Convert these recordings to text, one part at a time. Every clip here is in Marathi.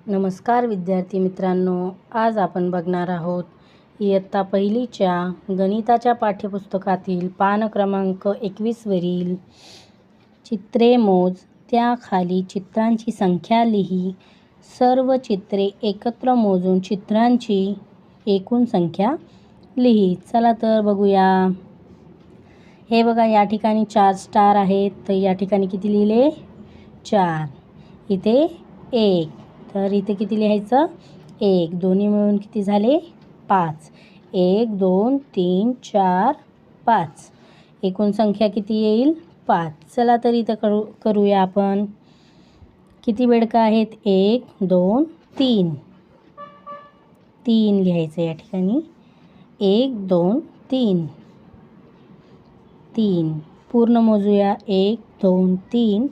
नमस्कार विद्यार्थी मित्रांनो, आज आपण बघणार आहोत इयत्ता पहिलीच्या गणिताच्या पाठ्यपुस्तकातील पान क्रमांक 21 वरील चित्रे मोज, त्याखाली चित्रांची संख्या लिही, सर्व चित्रे एकत्र मोजून चित्रांची एकूण संख्या लिही। चला तर बघूया। हे बघा, या ठिकाणी 4 स्टार आहेत, तर या ठिकाणी किती लिहिले? 4। इथे 1, तर इथे किती लिहायचं? 1। दोन्ही मिळून किती झाले? 5। 1 2 3 4 5। एकूण संख्या किती येईल? 5। चला तर इथं करूया आपण। किती बेडका आहेत? 1 2 3। 3 लिहायचं या ठिकाणी। 1 2 3 3। पूर्ण मोजूया। 1 2 3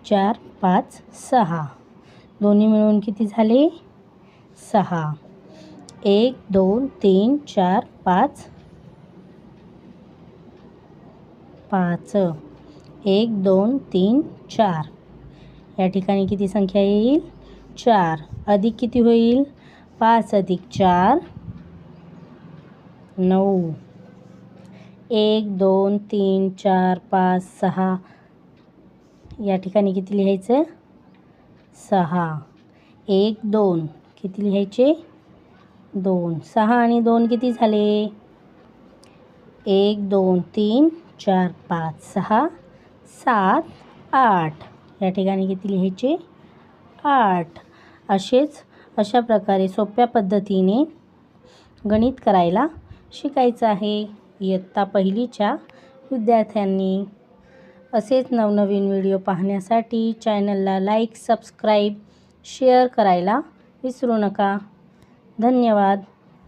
4 5 6। दोन्ही मिळून किती झाले? 6। 1 2 3 4 5 5। 1 2 3 4। या ठिकाणी किती संख्या येईल? 4। अधिक किती होईल? 5 अधिक 4 9। 1 2 3 4 5 6। या ठिकाणी किती लिहायचं? 6। 1 2 किती लिहायचे? 2। 6 आणि 2 किती झाले? 1 2 3 4 5 6 7 8। या ठिकाणी किती लिहायचे? 8। अशा प्रकारे सोप्या पद्धतीने गणित करायला शिकायचं आहे इयत्ता पहिलीच्या विद्यार्थ्यांनी। असेच नवनवीन व्हिडिओ पाहण्यासाठी चॅनलला लाईक, सबस्क्राईब, शेअर करायला विसरू नका। धन्यवाद।